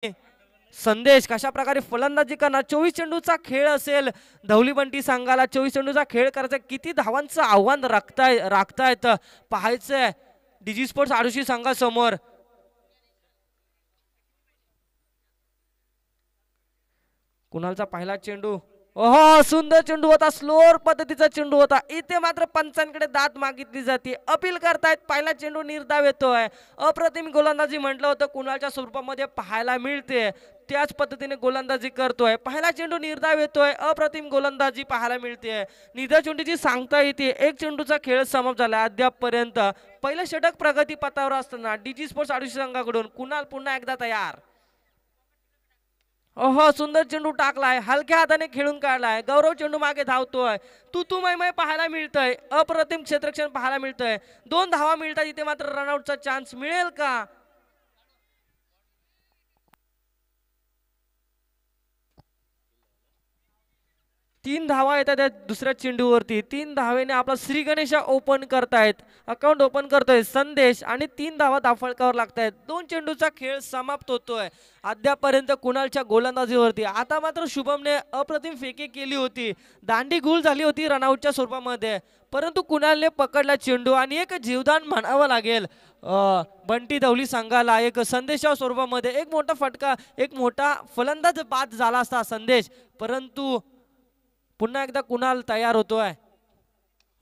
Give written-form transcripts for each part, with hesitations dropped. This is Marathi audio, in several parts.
संदेश कशा प्रकारे फलंदाजी करणार. 24 चेंडूचा खेळ असेल. धवली बंटी संघाला 24 चेंडूचा खेळ करायचा. किती धावांचं आव्हान राखतायत पाहायचंय डीजी स्पोर्ट्स आडोशी संघासमोर. कुणालचा पहिला चेंडू. ओहो सुंदर चेंडू होता. स्लोअर पद्धतीचा चेंडू होता. इथे मात्र पंचांकडे दाद मागितली जाते. अपील करतायत. पहिला चेंडू निर्धाव येतोय. अप्रतिम गोलंदाजी म्हटलं होतं कुणालच्या स्वरूपामध्ये पाहायला मिळते. त्याच पद्धतीने गोलंदाजी करतोय. पहिला चेंडू निर्धाव येतोय. अप्रतिम गोलंदाजी पाहायला मिळते. निर्धाव चेंडूची सांगता येते. एक चेंडूचा खेळ समाप्त झाला अद्यापपर्यंत. पहिलं षटक प्रगती पथावर असताना डीजी स्पोर्ट्स आडोशी संघाकडून कुणाल पुन्हा एकदा तयार. ओहो सुंदर चेंडू टाकलाय. हलक्या हाताने खेळून काढलाय. गौरव चेंडू मागे धावतोय. तू मय पाहायला मिळतंय. अप्रतिम क्षेत्रक्षण पाहायला मिळतंय. 2 धावा मिळतात. इथे मात्र रनआउटचा चान्स मिळेल का. 3 धावा येतात त्या दुसऱ्या चेंडूवरती. 3 धावेने आपला श्री गणेश ओपन करतायत. अकाउंट ओपन करतोय संदेश आणि 3 धावा धावफलकावर लागतायत. 2 चेंडूचा खेळ समाप्त होतोय अद्यापर्यंत कुणालच्या गोलंदाजीवरती. आता मात्र शुभमने अप्रतिम फेकी केली होती. दांडी गुल झाली होती रनआउटच्या स्वरूपामध्ये. परंतु कुणालने पकडला चेंडू आणि एक जीवदान म्हणावं लागेल बंटी धवली संघाला. एक संदेशा स्वरूपामध्ये एक मोठा फटका, एक मोठा फलंदाज बाद झाला असता संदेश. परंतु पुन्हा एकदा कुणाल तयार होतोय.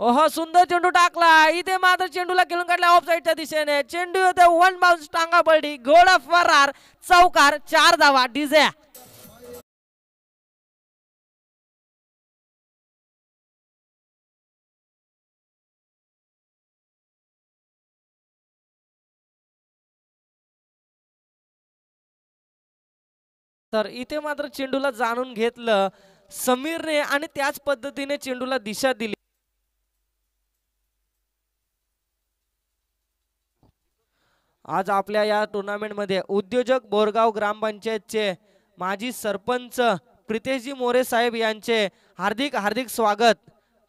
ओहो सुंदर चेंडू टाकला. इथे मात्र चेंडूला खेळून काढला ऑफ साईडच्या दिशेने. चेंडू होते वन बाउन्स टांगा पडली. घोडा फरार. चौकार. 4 धावा डीजे. तर इथे मात्र चेंडूला जाणून घेतलं समीरने आणि त्याच पद्धतीने चेंडूला दिशा दिली. आज आपल्या या टुर्नामेंटमध्ये उद्योजक बोरगाव ग्रामपंचायतचे माजी सरपंच प्रितेशजी मोरे साहेब यांचे हार्दिक हार्दिक स्वागत.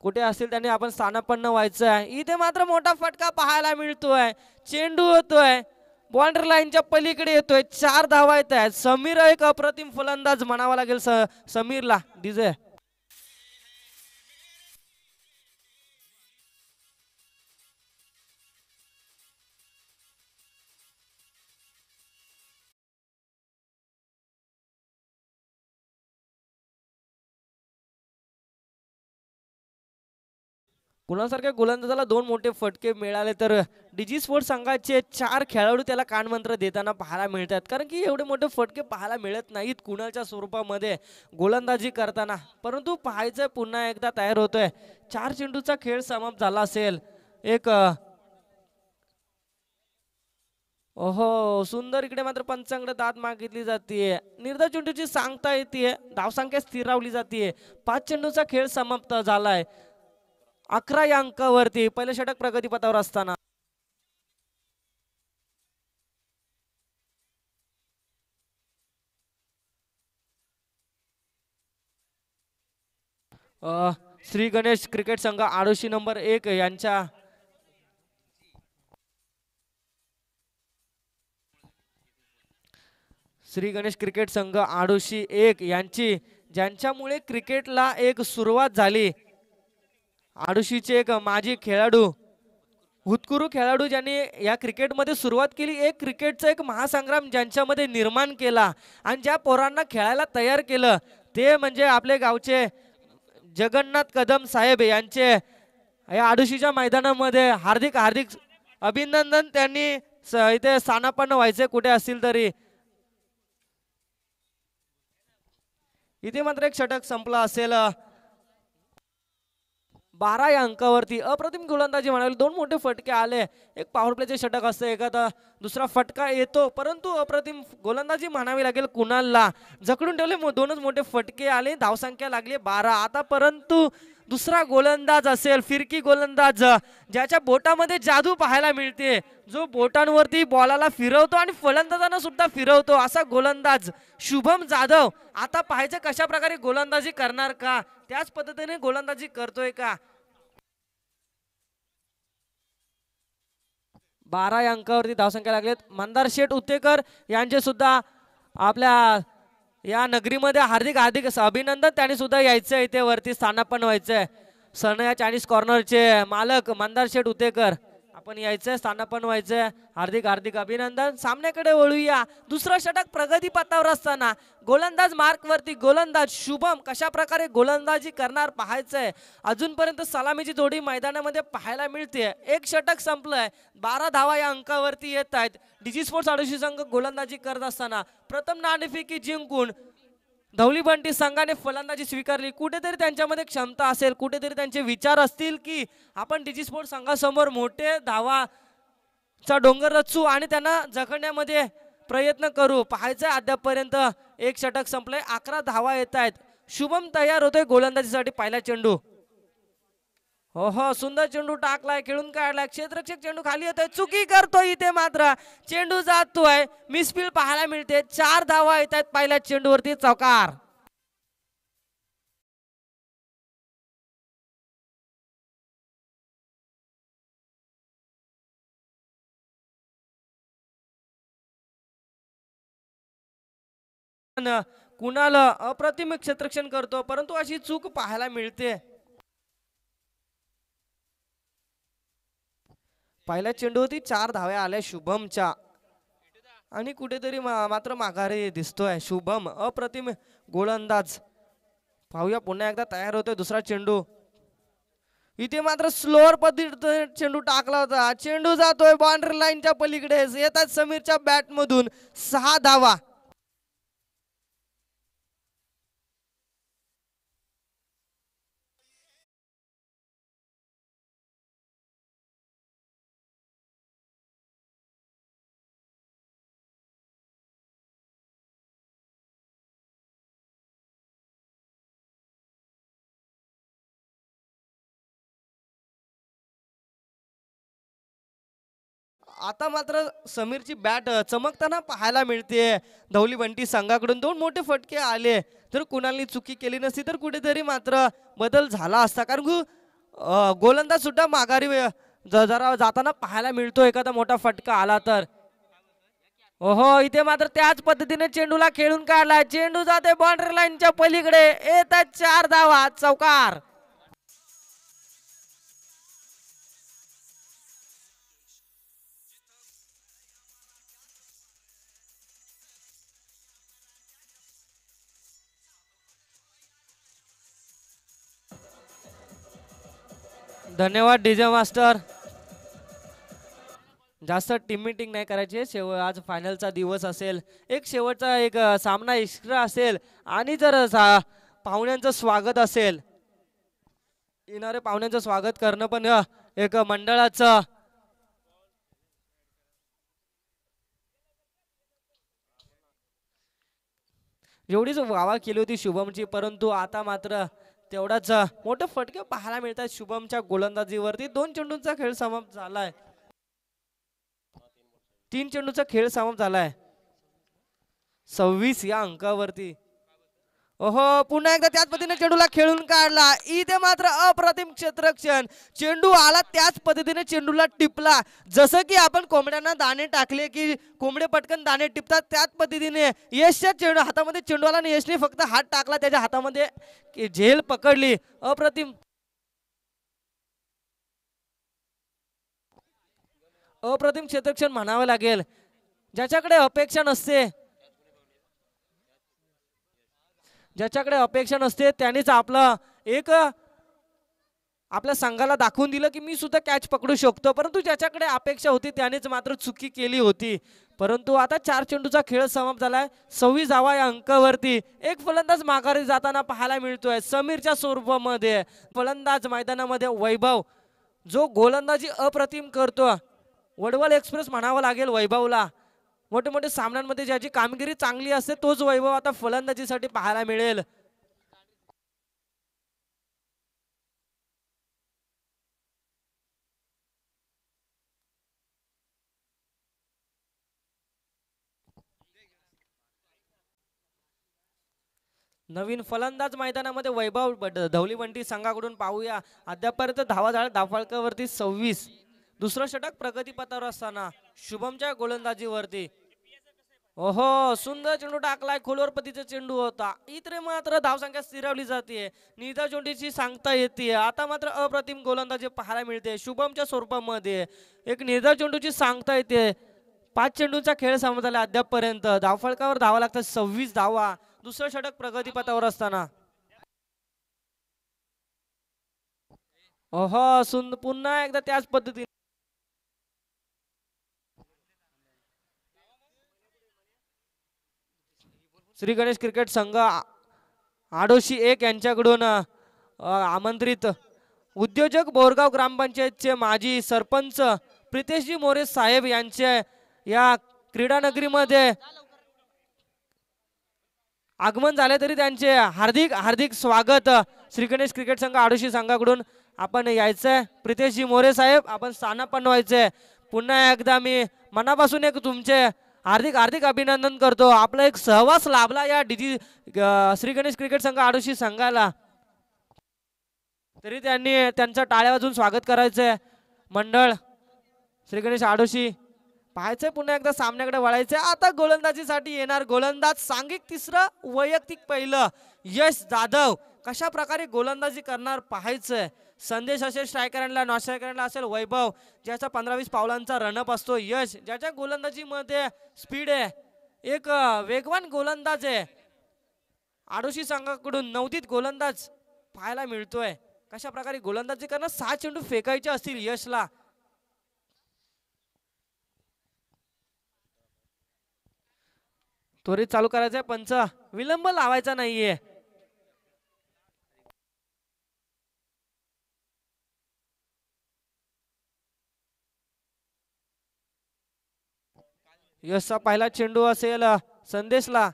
कुठे असतील त्यांनी आपण स्थानापन्न व्हायचं आहे. इथे मात्र मोठा फटका पाहायला मिळतोय. चेंडू होतोय बॉर्डर लाईनच्या पलीकडे येतोय. 4 धावा येत आहेत. समीर एक अप्रतिम फलंदाज म्हणावा लागेल समीरला. डीजे कुणासारख्या गोलंदाजाला 2 मोठे फटके मिळाले तर डीजी स्पोर्ट्स संघाचे 4 खेळाडू त्याला कानमंत्र देताना पाहायला मिळतात. कारण की एवढे मोठे फटके पाहायला मिळत नाहीत कुणाच्या स्वरूपामध्ये गोलंदाजी करताना. परंतु पाहायचं पुन्हा एकदा तयार होतोय. 4 चेंडूचा खेळ समाप्त झाला असेल. एक ओहो सुंदर. इकडे मात्र पंचांकडे दाद मागितली जाते. निर्धाव चेंडूची सांगता येते. धावसंख्या स्थिरावली जाते. 5 चेंडूचा खेळ समाप्त झालाय. 11 या अंकावरती. पहिलं षटक प्रगतीपथावर असताना श्री गणेश क्रिकेट संघ आडोशी नंबर 1 यांच्या श्री गणेश क्रिकेट संघ आडोशी 1 यांची ज्यांच्यामुळे क्रिकेटला एक सुरुवात झाली. आडोशीचे एक माजी खेळाडू भूतपूर्व खेळाडू ज्यांनी या क्रिकेटमध्ये सुरुवात केली. एक क्रिकेटचा एक महासंग्राम ज्यांच्यामध्ये निर्माण केला आणि ज्या पोरांना खेळायला तयार केलं ते म्हणजे आपले गावचे जगन्नाथ कदम साहेब यांचे या आडोशीच्या मैदानामध्ये हार्दिक हार्दिक अभिनंदन. त्यांनी इथे स्थानापन्न व्हायचे कुठे असतील तरी. इथे मात्र एक षटक संपला असेल. 12 या अंकावरती अप्रतिम गोलंदाजी म्हणाली. 2 मोठे फटके आले. एक पॉवर प्लेचे षटक असतं. एखादा दुसरा फटका येतो. परंतु अप्रतिम गोलंदाजी म्हणावी लागेल कुणालला. जखडून ठेवले. 2च मोठे फटके आले. धावसंख्या लागली 12. आता परंतु दुसरा गोलंदाज असेल फिरकी गोलंदाज ज्याच्या बोटामध्ये जादू पाहायला मिळते. जो बोटांवरती बॉलाला फिरवतो आणि फलंदाजांना सुद्धा फिरवतो असा गोलंदाज शुभम जाधव. आता पाहायचं कशा प्रकारे गोलंदाजी करणार का. त्याच पद्धतीने गोलंदाजी करतोय का. 12 या अंकावरती धावसंख्या लागलेत. मंदार शेठ उत्तेकर यांचे सुद्धा आपल्या या नगरीमध्ये हार्दिक हार्दिक अभिनंदन. त्याने सुद्धा यायचं इथे वरती स्थानापन्न व्हायचंय. सनया चायनीज कॉर्नरचे मालक मंदार शेठ उतेकर आपण यायचंय, स्थानापन्न व्हायचंय. हार्दिक हार्दिक अभिनंदन. सामन्याकडे वळूया. दुसरं षटक प्रगती पथावर असताना गोलंदाज मार्क वरती गोलंदाज शुभम कशा प्रकारे गोलंदाजी करणार पाहायचंय. अजूनपर्यंत सलामीची जोडी मैदानामध्ये पाहायला मिळते. एक षटक संपलंय, 12 धावा या अंकावरती येत आहेत. डीजी स्पोर्ट्स आडोशी संघ गोलंदाजी करत असताना प्रथम नाणेफेकी जिंकून धवली बंटी संघाने फलंदाजी स्वीकारली. कुठेतरी त्यांच्यामध्ये क्षमता असेल, कुठेतरी त्यांचे विचार असतील की आपण डीजी स्पोर्ट्स संघासमोर मोठे धावाचा डोंगर रचू आणि त्यांना जखडण्यामध्ये प्रयत्न करू. पाहायचं अद्यापपर्यंत एक षटक संपलंय, 11 धावा येत आहेत. शुभम तयार होतोय गोलंदाजीसाठी. पहिला चेंडू, हो हो सुंदर चेंडू टाकलाय, खेळून काढलाय. क्षेत्ररक्षक चेंडू खाली येतोय, चुकी करतोय इथे मात्र चेंडू जातोय. मिसफील्ड पाहायला मिळते. 4 धावा येत आहेत पहिल्या चेंडूवरती. चौकार. कुणाल अप्रतिम क्षेत्ररक्षण करतो, परंतु अशी चूक पाहायला मिळते. पहिल्या चेंडूवरती 4 धाव्या आल्या शुभमच्या आणि कुठेतरी मात्र माघारी दिसतोय शुभम. अप्रतिम गोलंदाज. पाहूया पुन्हा एकदा तयार होतोय दुसरा चेंडू. इथे मात्र स्लोअर पद्धतीने चेंडू टाकला होता. चेंडू जातोय बाउंड्री लाईनच्या पलीकडे. येतात समीरच्या बॅट मधून 6 धावा. आता मात्र समीरची बॅट चमकताना पाहायला मिळते. धवली बंटी संघाकडून 2 मोठे फटके आले. जर कुणालनी चुकी केली नसती तर कुठेतरी मात्र बदल झाला असता, कारण गोलंदाज सुद्धा माघारी जरा जाताना पाहायला मिळतो. एखादा मोठा फटका आला तर. ओहो इथे मात्र त्याच पद्धतीने चेंडूला खेळून काढलाय. चेंडू जाते बाउंड्री लाईनच्या पलीकडे. येतात 4 धावा. चौकार. धन्यवाद डीजे मास्टर. जास्त टीम मीटिंग नाही करायची. आज फायनलचा दिवस असेल, एक शेवटचा एक सामना एक्स्ट्रा असेल आणि जर पाहुण्यांचं स्वागत असेल, येणारे पाहुण्यांचं स्वागत करणं पण एक मंडळाचं एवढीच वावा केली होती शुभमची, परंतु आता मात्र तेवढाच मोठे फटके पाहायला मिळतात शुभमच्या गोलंदाजीवरती. 2 चेंडूंचा खेळ समाप्त झालाय. 3 चेंडूचा खेळ समाप्त झालाय. 26 या अंकावरती. ओहो पुन्हा एकदा त्याच पद्धतीने चेंडूला खेळून काढला. इथे मात्र अप्रतिम क्षेत्ररक्षण. चेंडू आला त्याच पद्धतीने चेंडूला टिपला. जसं की आपण कोंबड्यांना दाणे टाकले की कोंबडे पटकन दाणे टिपतात, त्याच पद्धतीने यशच्या चेंडू हातामध्ये चेंडू आला आणि यशने फक्त हात टाकला, त्याच्या हातामध्ये झेल पकडली. अप्रतिम अप्रतिम क्षेत्ररक्षण म्हणावं लागेल. ज्याच्याकडे अपेक्षा नसते, ज्याच्याकडे अपेक्षा नसते त्यानेच आपल्या संघाला दाखवून दिलं की मी सुद्धा कॅच पकडू शकतो, परंतु ज्याच्याकडे अपेक्षा होती त्यानेच मात्र चुकी केली होती. परंतु आता 4 चेंडूचा खेळ समाप्त झालाय. 26 धावा या अंकावरती. एक फलंदाज माघारी जाताना पाहायला मिळतोय समीरच्या स्वरूपामध्ये. फलंदाज मैदानामध्ये वैभव, जो गोलंदाजी अप्रतिम करतो. वडवल एक्सप्रेस म्हणावं लागेल वैभवला. मोठे मोठे सामन्यांमध्ये ज्याची कामगिरी चांगली असते तोच वैभव आता फलंदाजीसाठी पाहायला मिळेल. नवीन फलंदाज मैदानामध्ये वैभव धवली बंटी संघाकडून पाहूया. अद्यापर्यंत धावफलकावरती 26. दुसरं षटक प्रगतीपथावर असताना शुभमच्या गोलंदाजीवरती. ओहो, सुंदर चेंडू टाकलाय, खोलवर पतीचा चेंडू होता. इथे मात्र धावसंख्या स्थिरावली जाते. निदा चेंडूची सांगता येते. आता मात्र अप्रतिम गोलंदाजी पाहायला मिळते शुभमच्या स्वरूपामध्ये. एक निर्धाव चेंडूची सांगता येते. 5 चेंडूचा खेळ संपत आला अद्यापपर्यंत. धावफलकावर धावा लागतात 26 धावा. दुसरं षटक प्रगतीपथावर असताना. ओहो, पुन्हा एकदा त्याच पद्धतीने श्री गणेश क्रिकेट संघ आडोशी एक यांच्याकडून आमंत्रित उद्योजक बोरगाव ग्रामपंचायतचे माजी सरपंच प्रितेशजी मोरे साहेब यांचे या क्रीडा नगरीमध्ये आगमन झाले तरी त्यांचे हार्दिक हार्दिक स्वागत. श्री गणेश क्रिकेट संघ आडोशी संघाकडून आपण यायचंय. प्रितेशजी मोरे साहेब आपण स्थानापन्न व्हायचंय. पुन्हा एकदा मी मनापासून एक तुमचे हार्दिक हार्दिक अभिनंदन करतो. आपला एक सहवास लाभला या श्री गणेश क्रिकेट संघ आडोशी संघाला. तरी त्यांनी त्यांचं टाळ्या वाजून स्वागत करायचंय. मंडळ श्री गणेश आडोशी पाहायचंय. पुन्हा एकदा सामन्याकडे वळायचंय. आता गोलंदाजीसाठी येणार गोलंदाज सांघिक तिसरं वैयक्तिक पहिलं यश जाधव कशा प्रकारे गोलंदाजी करणार पाहायचंय. संदेश असेल स्ट्रायकरांना, नॉन स्ट्रायकरांना असेल वैभव ज्याचा 15-20 पावलांचा रनअप असतो. यश ज्याच्या गोलंदाजीमध्ये स्पीड आहे. एक वेगवान गोलंदाज आहे. आडोशी संघाकडून नवोदित गोलंदाज पाहायला मिळतोय. कशा प्रकारे गोलंदाजी करणार. 6 चेंडू फेकायचे असतील यशला. त्वरित चालू करायचंय. पंच विलंब लावायचा नाहीये. यशचा पहिला चेंडू असेल संदेशला.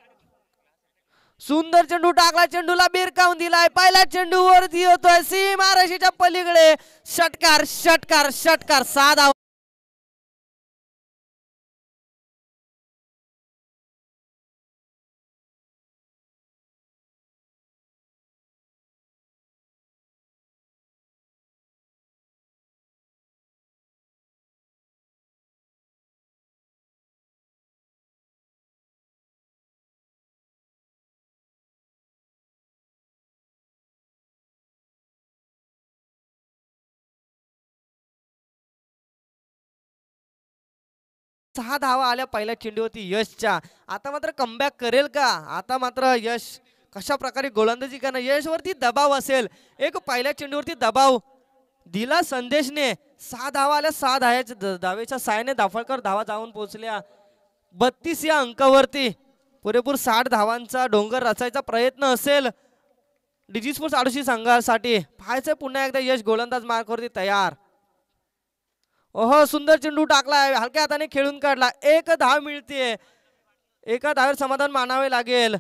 सुंदर चेंडू टाकला. चेंडूला बिरकावून दिलाय. पहिला चेंडू वरती होतोय सीमारेषेच्या पलीकडे. षटकार षटकार षटकार. 6 धावा. सहा धावा आल्या पहिल्या चेंडूवरती यशच्या. आता मात्र कमबॅक करेल का. आता मात्र यश कशा प्रकारे गोलंदाजी करणार. यशवरती दबाव असेल. एक पहिल्या चेंडूवरती दबाव दिला संदेशने. 6 धावा आल्या. 6 धावेच्या साहाय्याने दाफळकर धावा जाऊन पोहोचल्या 32 या अंकावरती. पुरेपूर 60 धावांचा डोंगर रचायचा प्रयत्न असेल डीजी स्पोर्ट्स आडोशी संघासाठी. पाहायचं पुन्हा एकदा यश गोलंदाज मार्कवरती तयार. ओहो, सुंदर चेंडू टाकलाय. हलक्या हाताने खेळून काढला. एक धाव मिळते. एका धावेवर समाधान मानावे लागेल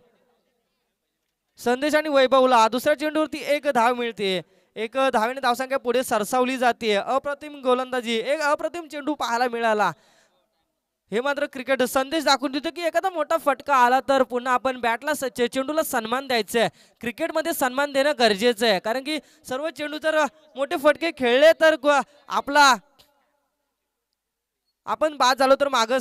संदेश आणि वैभवला. दुसऱ्या चेंडूवरती एक धाव मिळते. एक धावेने धावसंख्या पुढे सरसावली जाते. अप्रतिम गोलंदाजी. एक अप्रतिम चेंडू पाहायला मिळाला. हे मात्र क्रिकेट संदेश दाखवून देतो की एखादा मोठा फटका आला तर पुन्हा आपण बॅटला चेंडूला सन्मान द्यायचा आहे. क्रिकेटमध्ये सन्मान देणं गरजेचं आहे. कारण की सर्व चेंडू जर मोठे फटके खेळले तर आपला आपण बाद झालो तर मागं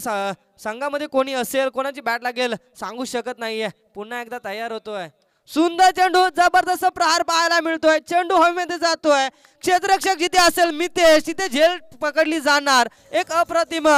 संघामध्ये कोणी असेल कोणाची बॅट लागेल सांगू शकत नाहीये. पुन्हा एकदा तयार होतोय. सुंदर चेंडू. जबरदस्त प्रहार पाहायला मिळतोय. चेंडू हवेमध्ये जातोय. क्षेत्ररक्षक जिथे असेल मितेश तिथे झेल पकडली जाणार. एक अप्रतिम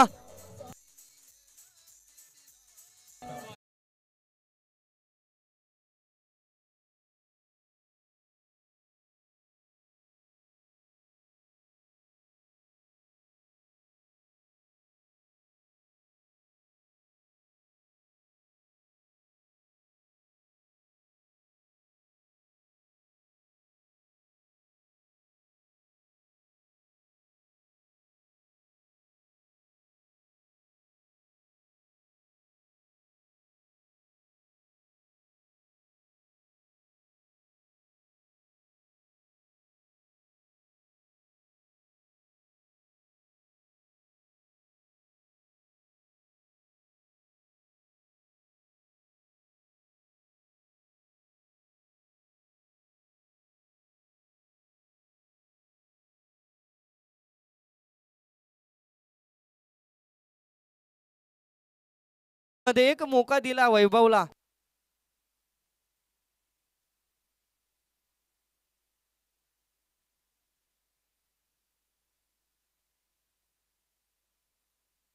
मध्ये एक मोका दिला वैभवला.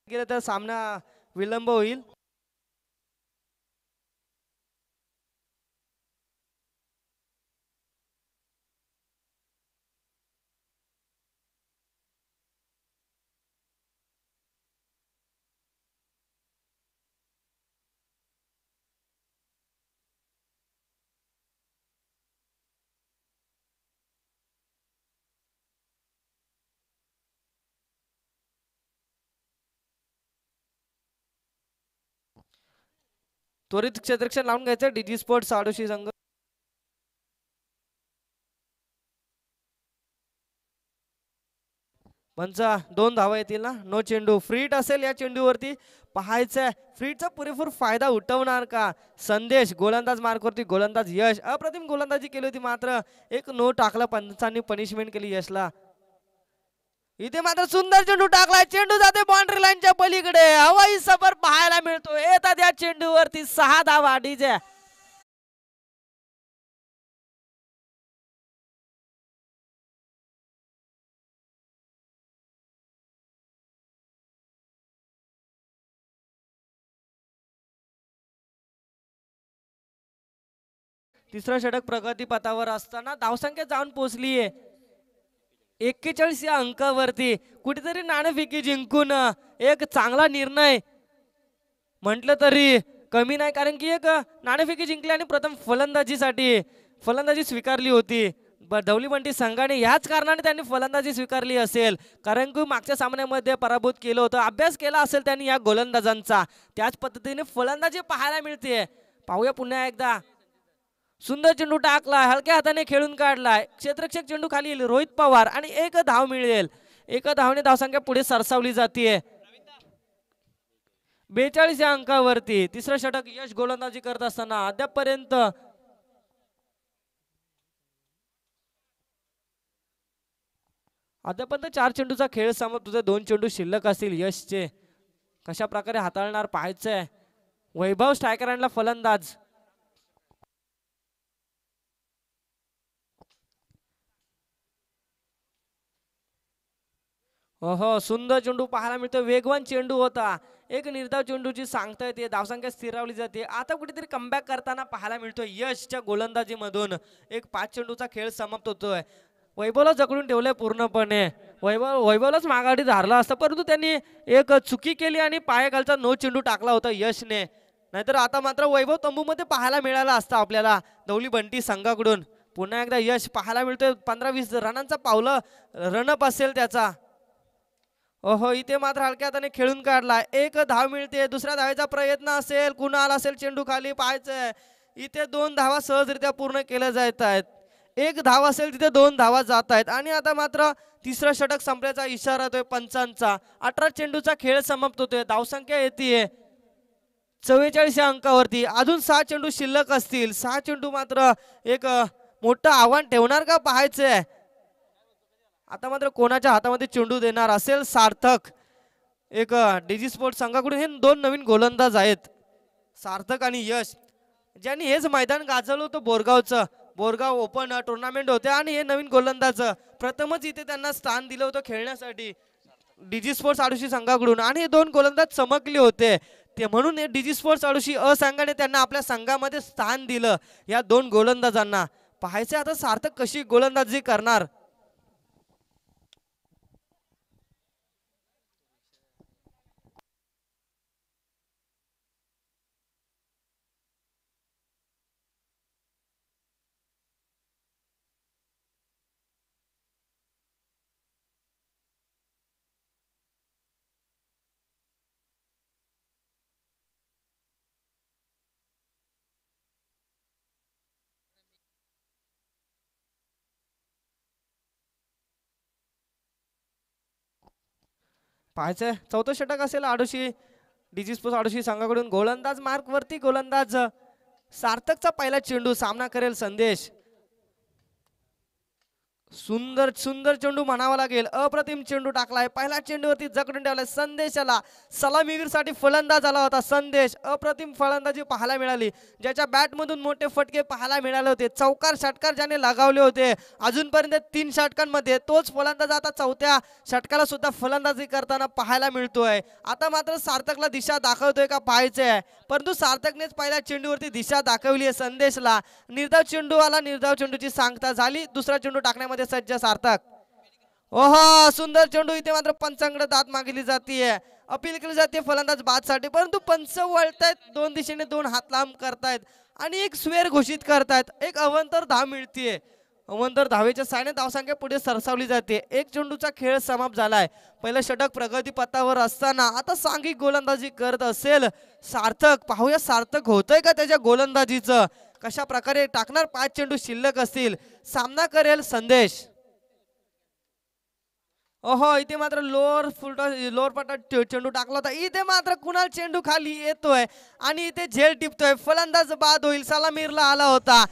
गेलं तर सामना विलंब होईल. त्वरित क्षेत्ररक्षण लावून घ्यायचं डीजी स्पोर्ट्स आडोशी संघ. पंचा 2 धावा येतील ना. नो चेंडू फ्रीट असेल या चेंडूवरती. पाहायचंय फ्रीटचा पुरेपूर फायदा उठवणार का संदेश. गोलंदाज मार्कवरती गोलंदाज यश. अप्रतिम गोलंदाजी केली होती मात्र एक नो टाकला. पंचांनी पनिशमेंट केली यशला. इथे मात्र सुंदर चेंडू टाकलाय. चेंडू जाते बाउंड्री लाईनच्या पलीकडे. हवाई सफर पाहायला मिळतो. येतात या चेंडूवरती 6 धावा डीजे. तिसरा षटक प्रगती पथावर असताना धावसंख्या जाऊन पोहोचलीये 41 या अंकावरती. कुठेतरी नाणेफेकी जिंकून एक चांगला निर्णय म्हटलं तरी कमी नाही. कारण की एक नाणेफेकी जिंकली आणि प्रथम फलंदाजी स्वीकारली होती. धवली बंटी संघाने ह्याच कारणाने त्यांनी फलंदाजी स्वीकारली असेल. कारण की मागच्या सामन्यामध्ये पराभूत केलं होतं. अभ्यास केला असेल त्यांनी या गोलंदाजांचा. त्याच पद्धतीने फलंदाजी पाहायला मिळते. पाहूया पुन्हा एकदा. सुंदर चेंडू टाकला. हलक्या हाताने खेळून काढलाय. क्षेत्ररक्षक चेंडू खाली येईल रोहित पवार आणि एक धाव मिळेल. एका धावने धावसंख्या पुढे सरसावली जाते 42 या अंकावरती. तिसरं षटक यश गोलंदाजी करत असताना अद्यापपर्यंत अद्यापर्यंत 4 चेंडूचा खेळ समोर. तुझे 2 चेंडू शिल्लक असतील यशचे. कशा प्रकारे हाताळणार पाहायचंय. वैभव स्ट्रायकर आणला फलंदाज. हो सुंदर चेंडू पाहायला मिळतो. वेगवान चेंडू होता. एक निर्धाव चेंडूची सांगता येते. धावसंख्या स्थिरावली जाते. आता कुठेतरी कमबॅक करताना पाहायला मिळतो यशच्या गोलंदाजीमधून. एक 5 चेंडूचा खेळ समाप्त होतोय. वैभवला जकडून ठेवलंय पूर्णपणे. वैभवलाच माघारी धारला असता परंतु त्यांनी एक चुकी केली आणि पायाखालचा नो चेंडू टाकला होता यशने. नाहीतर आता मात्र वैभव तंबूमध्ये पाहायला मिळाला असता आपल्याला धवली बंटी संघाकडून. पुन्हा एकदा यश पाहायला मिळतोय. 15-20 रनांचा पावलं रनअप असेल त्याचा. ओहो इथे मात्र हलक्या हाताने खेळून काढलाय. एक धाव मिळते. दुसऱ्या धावेचा प्रयत्न असेल. कुणाल असेल चेंडू खाली. पाहायचंय इथे 2 धावा सहजरित्या पूर्ण केल्या जात आहेत. एक धाव असेल तिथे 2 धावा जात आहेत. आणि आता मात्र तिसरं षटक संपल्याचा इशारा येतोय पंचांचा. 18 चेंडूचा खेळ समाप्त होतोय. धावसंख्या येते 44 या अंकावरती. अजून 6 चेंडू शिल्लक असतील. 6 चेंडू मात्र एक मोठं आव्हान ठेवणार का पाहायचंय. आता मात्र कोणाच्या हातामध्ये चेंडू देणार असेल सार्थक. एक डीजी स्पोर्ट्स संघाकडून हे 2 नवीन गोलंदाज आहेत सार्थक आणि यश. ज्यांनी हेच मैदान गाजवलं होतं बोरगावचं. बोरगाव ओपन टुर्नामेंट होते आणि हे नवीन गोलंदाज प्रथमच इथे त्यांना स्थान दिलं होतं खेळण्यासाठी डीजी स्पोर्ट्स आडोशी संघाकडून. आणि हे 2 गोलंदाज चमकले होते. ते म्हणून हे डीजी स्पोर्ट्स आडोशी संघाने त्यांना आपल्या संघामध्ये स्थान दिलं. या 2 गोलंदाजांना पाहायचं आता सार्थक कशी गोलंदाजी करणार. पाहायचंय चौथं षटक असेल आडोशी डीजी स्पोर्ट्स आडोशी संघाकडून. गोलंदाज मार्क वरती गोलंदाज सार्थकचा पहिला चेंडू. सामना करेल संदेश. सुंदर सुंदर चेंडू म्हणावा लागेल. अप्रतिम चेंडू टाकलाय. पहिल्या चेंडूवरती जकडून ठेवलाय. संदेशाला सलामीवीरसाठी फलंदाज आला होता. संदेश अप्रतिम फलंदाजी पाहायला मिळाली. ज्याच्या बॅटमधून मोठे फटके पाहायला मिळाले होते. चौकार षटकार ज्याने लगावले होते. अजूनपर्यंत 3 षटकांमध्ये तोच फलंदाज आता चौथ्या षटकाला सुद्धा फलंदाजी करताना पाहायला मिळतोय. आता मात्र सार्थकला दिशा दाखवतोय का पाहायचंय. परंतु सार्थकनेच पहिल्या चेंडूवरती दिशा दाखवली आहे संदेशला. निर्धाव चेंडू आला. निर्धाव चेंडूची सांगता झाली. दुसरा चेंडू टाकण्यामध्ये सज्ज सार्थक. ओहो सुंदर चेंडू. इथे मात्र पंचांकडे दाद मागितली जाते. अपील केली जाते फलंदाज बादसाठी. परंतु पंच वळतायत. दोन दिशेने 2 हात लांब करतायत आणि एक स्वेर घोषित करतायत. एक अवंतर धाव मिळतीये. अवंतर धावेच्या साहाय्याने धावसंख्या पुढे सरसावली जाते. एक चेंडूचा खेळ समाप्त झालाय. पहिलं षटक प्रगती पथावर असताना आता सांघिक गोलंदाजी करत असेल सार्थक. पाहूया सार्थक होतंय का त्याच्या गोलंदाजीचं. कशा प्रकारे टाकणार. 5 चेंडू शिल्लक असतील. सामना करेल संदेश. ओहो इथे मात्र लोअर पटात चेंडू टाकला होता. इथे मात्र कुणाल चेंडू खाली येतोय आणि इथे झेल टिपतोय. फलंदाज बाद होईल. सलामीरला आला होता.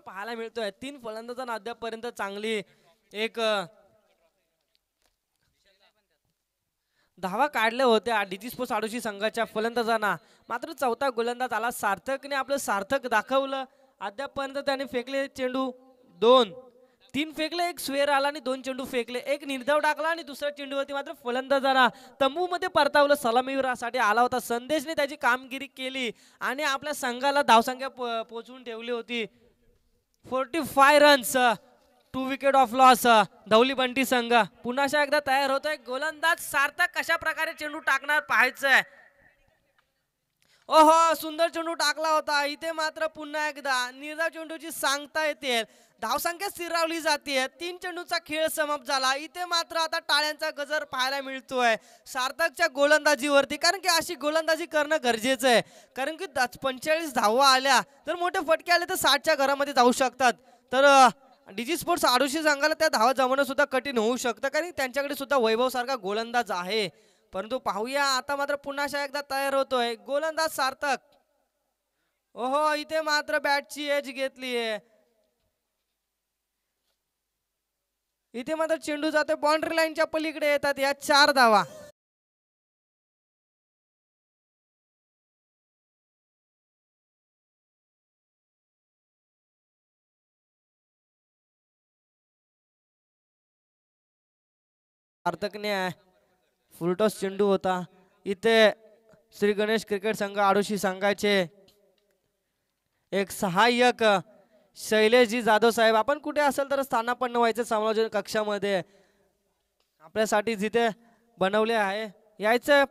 पाहायला मिळतोय 3 फलंदाजांना अद्यापपर्यंत चांगली एक धावा काढल्या होत्या डीजी स्पोर्ट्स आडोशी संघाच्या फलंदाजांना. मात्र चौथा गोलंदाज आला. सार्थकने आपलं सार्थक दाखवलं. अद्यापपर्यंत त्याने फेकले चेंडू 2. 3 फेकले. एक स्वेर आला आणि 2 चेंडू फेकले. एक निर्धाव टाकला आणि दुसऱ्या चेंडूवरती मात्र फलंदाजांना तंबूमध्ये परतावलं. सलामीवीरासाठी आला होता. संदेशने त्याची कामगिरी केली आणि आपल्या संघाला धावसंख्या पोहोचवून ठेवली होती. 45 रन्स. 2 wicket of loss. धवली बंटी संघ पुन्हा एकदा तयार होतोय. गोलंदाज सार्थक कशा प्रकारे चेंडू टाकणार पाहायचंय. ओहो सुंदर चेंडू टाकला होता. इथे मात्र पुन्हा एकदा निर्धाव चेंडूची सांगता येते. धावसंख्या स्थिरावली जाते. 3 चेंडूचा खेळ समाप्त झाला. इथे मात्र आता टाळ्यांचा गजर पाहायला मिळतोय सार्थकच्या गोलंदाजीवरती. कारण की अशी गोलंदाजी करणं गरजेचं आहे. कारण की 45 धावा आल्या तर मोठे फटके आले तर 60च्या घरामध्ये जाऊ शकतात. तर डीजी स्पोर्ट्स आडोशी संघाला त्या धावा जमवणं सुद्धा कठीण होऊ शकतं. कारण त्यांच्याकडे सुद्धा वैभव सारखा गोलंदाज आहे. परंतु पाहूया आता मात्र पुन्हा एकदा तयार होतोय गोलंदाज सार्थक. ओहो इथे मात्र बॅटची एज घेतलीये. इथे मात्र चेंडू जातोय बाउंड्री लाईनच्या पलीकडे. येतात या 4 धावा. सार्थकने फुलटॉस चेंडू होता. इथे श्री गणेश क्रिकेट संघ आडोशी संघाचे एक सहाय्यक शैलेशजी जाधव साहेब. आपण कुठे असेल तर स्थानापन्न व्हायचं समालोचन कक्षामध्ये. आपल्यासाठी जिथे बनवले आहे यायचं.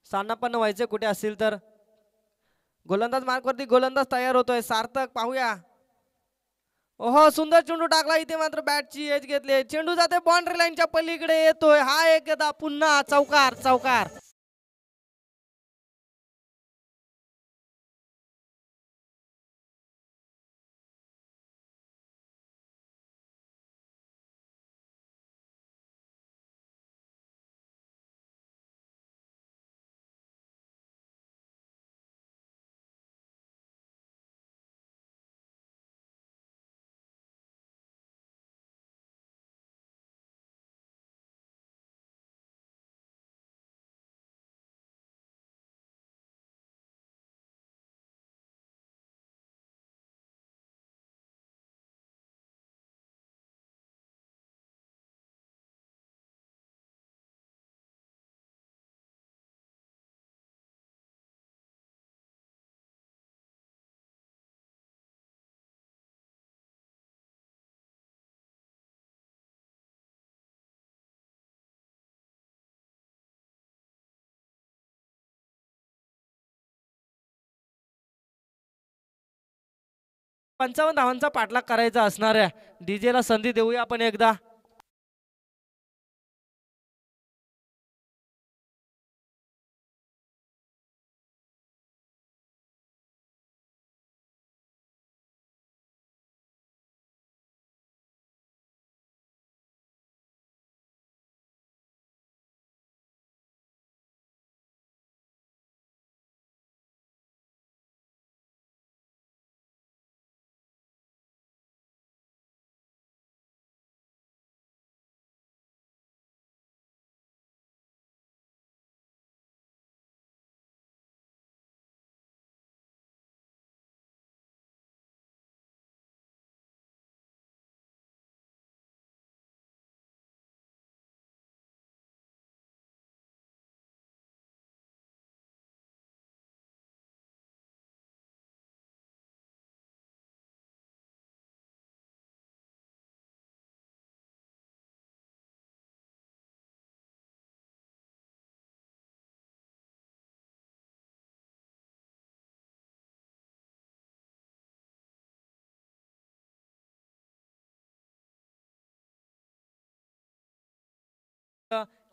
स्थानापन्न व्हायचं कुठे असेल तर. गोलंदाज मार्कवरती गोलंदाज तयार होतोय सार्थक. पाहूया. ओहो सुंदर चेंडू टाकला. इथे मात्र बॅटची एज घेतली. चेंडू जाते बाउंड्री लाईनच्या पलीकडे येतोय. हा एकदा पुन्हा चौकार चौकार. 55 धावांचा पाठलाग करायचा असणार आहे. डीजेला संधी देऊया आपण एकदा.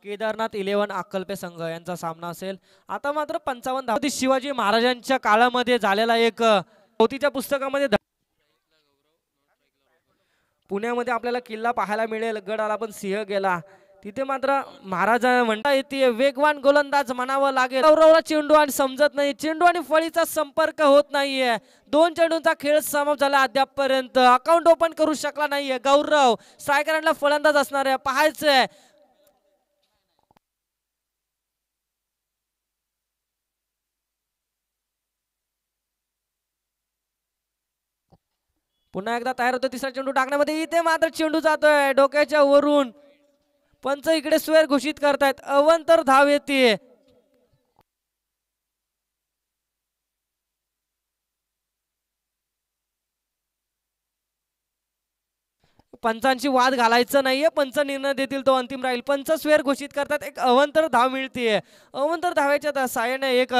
केदारनाथ 11 अक्कलपे संघ यांचा सामना असेल. आता मात्र 55 धावा शिवाजी महाराजांच्या काळामध्ये झालेला एक पोथीच्या पुस्तकामध्ये पुण्यामध्ये आपल्याला किल्ला पाहायला मिळेल. गड आला पण सिंह गेला. तिथे मात्र महाराज म्हणता येते वेगवान गोलंदाज म्हणावं लागेल. गौरवला चेंडू आणि समजत नाही. चेंडू आणि फळीचा संपर्क होत नाहीये. 2 चेंडूंचा खेळ समाप्त झाला. अद्यापपर्यंत अकाउंट ओपन करू शकला नाहीये गौरव. स्ट्रायकरांना फलंदाज असणार आहे. पाहायचंय पुन्हा एकदा तयार होतो तिसरा चेंडू टाकण्यामध्ये. इथे मात्र चेंडू जातोय डोक्याच्या वरून. पंच इकडे स्वेर घोषित करतायत. अवंतर धाव येते. पंचांची वाद घालायचं नाहीये. पंच निर्णय देतील तो अंतिम राहील. पंच स्वेर घोषित करतात. एक अवंतर धाव मिळते. अवंतर धावेच्या साहाय्याने एक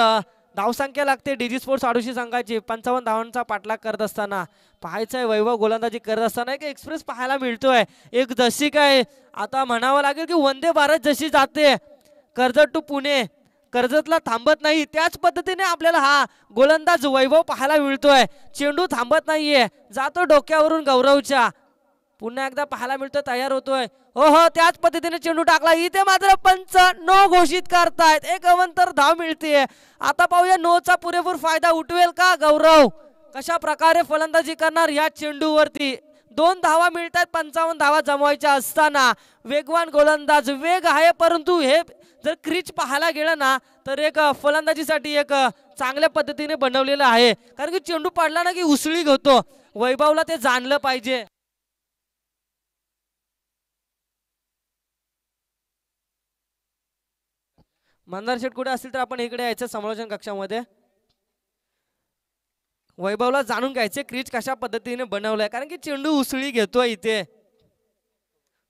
धावसंख्या लागते डीजी स्पोर्ट्स आडोशी संघाची. 55 धावांचा पाठलाग करत असताना पाहायचंय वैभव गोलंदाजी करत असताना एक एक्सप्रेस पाहायला मिळतोय. एक जशी काय आता म्हणावं लागेल की वंदे भारत जशी जाते कर्जत टू पुणे, कर्जतला थांबत नाही, त्याच पद्धतीने आपल्याला हा गोलंदाज वैभव पाहायला मिळतोय. चेंडू थांबत नाहीये, जातो डोक्यावरून गौरवच्या. पुन्हा एकदा पाहायला मिळतोय तयार होतोय. हो हो त्याच पद्धतीने चेंडू टाकला. इथे मात्र पंच नो घोषित करतायत. एक अवंतर धाव मिळते. आता पाहूया नोचा पुरेपूर फायदा उठवेल का गौरव. कशा प्रकारे फलंदाजी करणार या चेंडूवरती. 2 धावा मिळतात 55 धावा जमवायच्या असताना. वेगवान गोलंदाज, वेग आहे, परंतु हे जर क्रीच पाहायला गेलं ना तर एक फलंदाजीसाठी एक चांगल्या पद्धतीने बनवलेलं आहे. कारण की चेंडू पडला ना की उसळी होतो. वैभवला ते जाणलं पाहिजे. मंदार शेठ कुठे असतील तर आपण इकडे यायचं समालोचन कक्षामध्ये. वैभवला जाणून घ्यायचे क्रीच कशा पद्धतीने बनवलाय. कारण की चेंडू उसळी घेतोय इथे.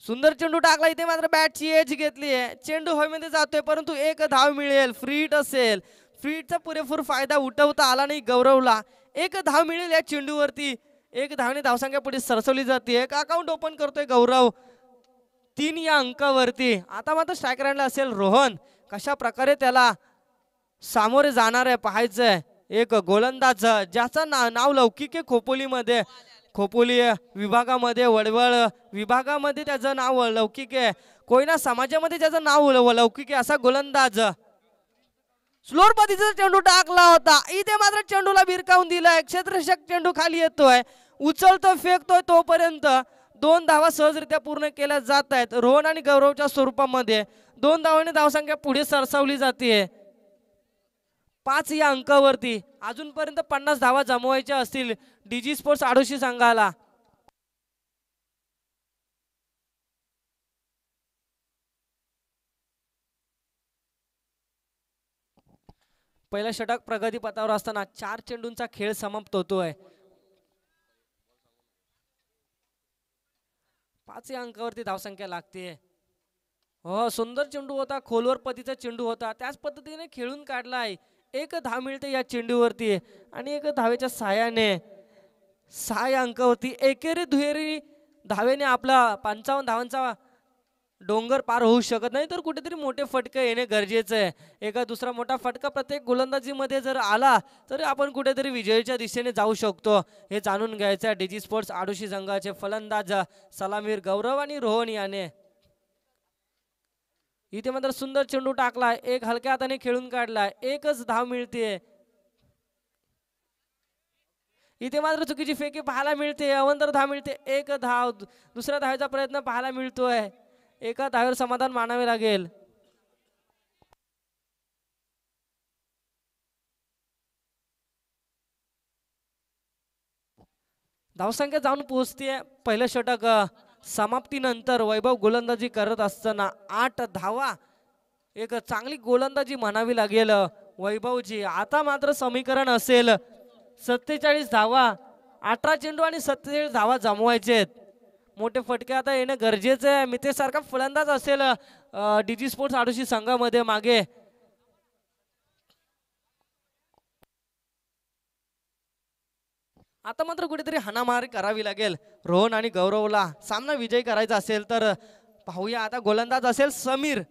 सुंदर चेंडू टाकला. इथे मात्र बॅटची एज घेतली आहे. चेंडू हवेमध्ये जातोय परंतु एक धाव मिळेल. फ्रीट असेल. फ्रीटचा पुरेपूर फायदा उठवता आला नाही गौरवला. एक धाव मिळेल या चेंडूवरती. एक धावने धावसंख्या पुढे सरसवली जाते. एक अकाउंट ओपन करतोय गौरव 3 या अंकावरती. आता मात्र स्ट्रायकरला असेल रोहन. कशा प्रकारे त्याला सामोरे जाणार आहे पाहायचंय. एक गोलंदाज ज्याचं नाव लौकिक आहे खोपोलीमध्ये. खोपोली विभागामध्ये, वडवळ विभागामध्ये त्याचं नाव लौकिक आहे. कोयना समाजामध्ये त्याचं नाव लौकिक आहे. असा गोलंदाज. स्लोअर पद्धतीचा चेंडू टाकला होता. इथे मात्र चेंडूला भिरकावून दिलाय. क्षेत्ररक्षक चेंडू खाली येतोय, उचलतोय, फेकतोय. तोपर्यंत 2 धावा सहजरित्या पूर्ण केल्या जात आहेत. रोहन आणि गौरवच्या स्वरूपामध्ये 2 धावांनी धावसंख्या पुढे सरसावली जाते 5 या अंकावरती. अजूनपर्यंत 50 धावा जमवायच्या असतील डीजी स्पोर्ट्स आडोशी संघाला. पहिला षटक प्रगतीपथावर असताना 4 चेंडूंचा खेळ समाप्त होतोय. 5 या अंकावरती धावसंख्या लागते. हो सुंदर चेंडू होता. खोलवर पतीचा चेंडू होता. त्याच पद्धतीने खेळून काढलाय. एक धाव मिळते या चेंडूवरती आणि एक धावेच्या साहाय्याने 6 या अंकावरती एकेरी दुहेरी धावेने आपला 55 धावांचा डोंगर पार होऊ शकत नाही, तर कुठेतरी मोठे फटके येणे गरजेचं आहे. एका दुसरा मोठा फटका प्रत्येक गोलंदाजीमध्ये जर आला तर आपण कुठेतरी विजयाच्या दिशेने जाऊ शकतो. हे जाणून घ्यायचं डीजी स्पोर्ट्स आडोशी संघाचे फलंदाज सलामीर गौरव आणि रोहन याने. इथे मात्र सुंदर चेंडू टाकलाय, एक हलक्या हाताने खेळून काढलाय, एकच धाव मिळते. इथे मात्र चुकीची फेकी पाहायला मिळते, अवंतर धाव मिळते, एक धाव. दुसऱ्या धावेचा प्रयत्न पाहायला मिळतोय, एका धावेवर समाधान मानावे लागेल. धावसंख्या जाऊन पोहोचते. पहिलं षटक समाप्तीनंतर वैभव गोलंदाजी करत असताना 8 धावा, एक चांगली गोलंदाजी म्हणावी लागेल वैभवची. आता मात्र समीकरण असेल 47 धावा, 18 चेंडू आणि 47 धावा जमवायचे. मोठे फटके आता येणं गरजेचं आहे. मितेसारखा फलंदाज असेल डीजी स्पोर्ट्स आडोशी संघामध्ये मागे. आता मात्र कुठेतरी हाणामारी करावी लागेल रोहन आणि गौरवला. सामना विजयी करायचा असेल तर पाहूया. आता गोलंदाज असेल समीर.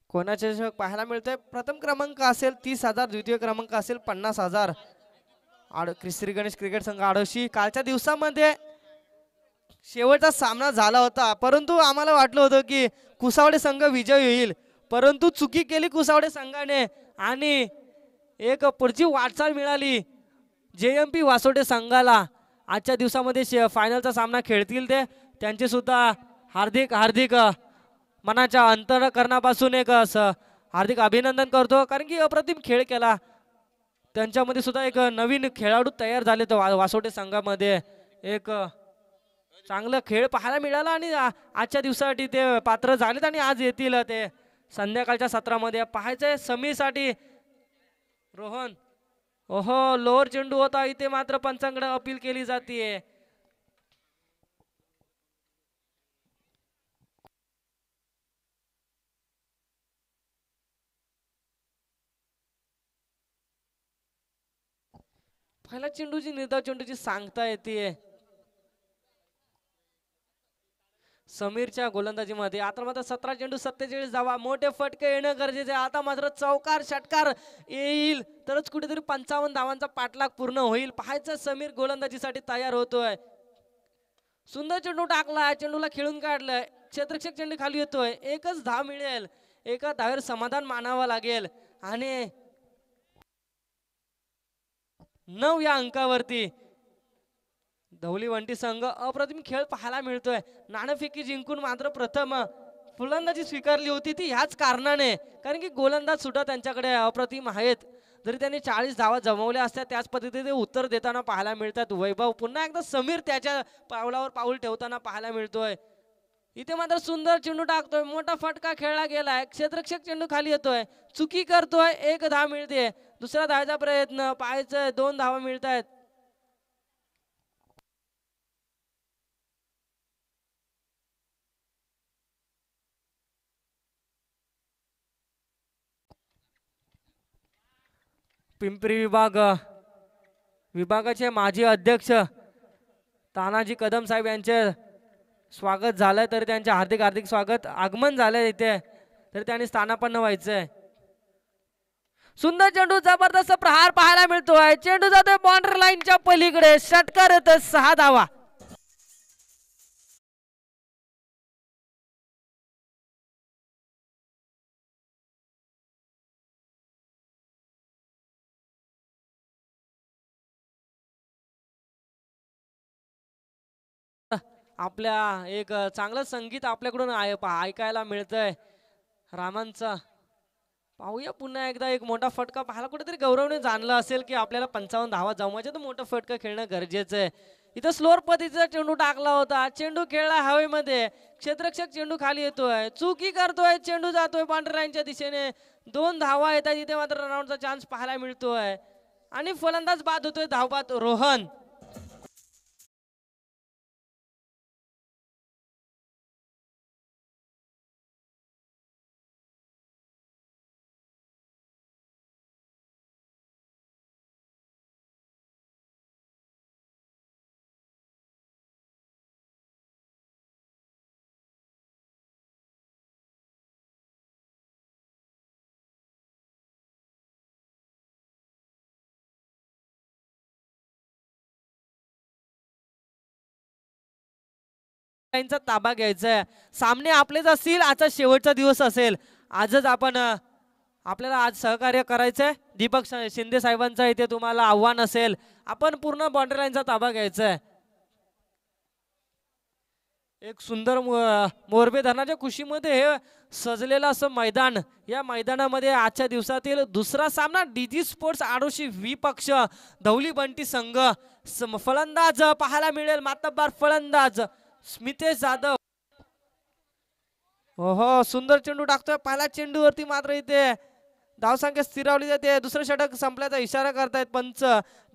कोणाचे चषक पाहायला मिळतोय. प्रथम क्रमांक असेल 30,000, द्वितीय क्रमांक असेल 50,000. श्री गणेश क्रिकेट संघ आडोशी. कालच्या दिवसामध्ये शेवटचा सामना झाला होता, परंतु आम्हाला वाटलं होतं की कुसावडे संघ विजय होईल, परंतु चुकी केली कुसावडे संघाने आणि एक पुढची वाटचाल मिळाली JMP वासोटे संघाला. आजच्या दिवसामध्ये फायनलचा सामना खेळतील ते. त्यांचे सुद्धा हार्दिक हार्दिक मनाच्या अंतःकरणापासून एक हार्दिक अभिनंदन करतो, कारण की अप्रतिम खेळ केला. त्यांच्यामध्ये सुद्धा एक नवीन खेळाडू तयार झाले तर वासोटे संघामध्ये. एक चांगला खेळ पाहायला मिळाला आणि आजच्या दिवसासाठी ते पात्र झालेत आणि आज येतील ते संध्याकाळच्या सत्रामध्ये. पाहायचंय समीरसाठी रोहन. ओहो, लोअर चेंडू होता. इथे मात्र पंचांकडे अपील केली जाते. पहिला चेंडूची निर्धाव चेंडूची सांगता येते समीरच्या गोलंदाजीमध्ये. आता मात्र 17 चेंडू 47 धावा, मोठे फटके येणं गरजेचे आहे. आता मात्र चौकार षटकार येईल तरच कुठेतरी 55 धावांचा पाठलाग पूर्ण होईल. पाहायचं समीर गोलंदाजीसाठी तयार होतोय. सुंदर चेंडू टाकलाय, चेंडूला खेळून काढलाय, क्षेत्ररक्षक चेंडू खाली येतोय, एकच धाव मिळेल, एका धावेवर समाधान मानावं लागेल. आणि 9 या अंकावरती धवली वंटी संघ अप्रतिम खेळ पाहायला मिळतोय. नाणेफेकी जिंकून मात्र प्रथम फलंदाजी स्वीकारली होती ती ह्याच कारणाने, कारण की गोलंदाज सुद्धा त्यांच्याकडे अप्रतिम आहेत. जरी त्यांनी 40 धावा जमवल्या असत्या त्याच पद्धतीने उत्तर देताना पाहायला मिळतात. वैभव पुन्हा एकदा समीर त्याच्या पावलावर पाऊल ठेवताना पाहायला मिळतोय. इथे मात्र सुंदर चेंडू टाकतोय, मोठा फटका खेळला गेलाय, क्षेत्ररक्षक चेंडू खाली येतोय, चुकी करतोय, एक धाव मिळते. दुसऱ्या धावेचा प्रयत्न पाहायचं, 2 धावा मिळत आहेत. पिंपरी विभागाचे माजी अध्यक्ष तानाजी कदम साहेब यांचे स्वागत झालंय, तर त्यांचे हार्दिक हार्दिक स्वागत. आगमन झालंय इथे, तर त्यांनी स्थानापन्न व्हायचंय. सुंदर चेंडू, जबरदस्त प्रहार पाहायला मिळतोय. चेंडू जातोय बाउंड्री लाईनच्या पलीकडे, षटकार येतोय, 6 धावा. आपल्या एक चांगलं संगीत आपल्याकडून ऐकायला मिळतंय रामांचा. पाहूया पुन्हा एकदा एक मोठा फटका पाहायला. कुठेतरी गौरवने जाणलं असेल की आपल्याला 55 धावा जमवायचे, तर मोठं फटका खेळणं गरजेचं आहे. इथं स्लोअर पद्धतीचा चेंडू टाकला होता, चेंडू खेळला हवेमध्ये, क्षेत्ररक्षक चेंडू खाली येतोय, चुकी करतोय, चेंडू जातोय बाउंड्री लाईनच्या दिशेने, 2 धावा येतात. इथे मात्र रनआउटचा चान्स पाहायला मिळतोय आणि फलंदाज बाद होतोय, धावबाद रोहन. लाईनचा ताबा घ्यायचा आहे. सामने आपलेच असतील. आजचा शेवटचा दिवस असेल. आजच आपण आपल्याला आज सहकार्य करायचंय. दीपक शिंदे साहेबांचं इथे तुम्हाला आव्हान असेल. आपण पूर्ण बाउंड्री लाईनचा ताबा घ्यायचा आहे. एक सुंदर मोरबे धरणाच्या कुशीमध्ये हे सजलेलं असं मैदान. या मैदानामध्ये आजच्या दिवसातील दुसरा सामना डीजी स्पोर्ट्स आडोशी विपक्ष धवली बंटी संघ. फलंदाज पाहायला मिळेल मातब्बार फलंदाज स्मितेश जाधव. हो सुंदर चेंडू टाकतोय. पहिल्या चेंडूवरती मात्र इथे धावसंख्या स्थिरावली जाते. दुसरं षटक संपल्याचा इशारा करतायत पंच.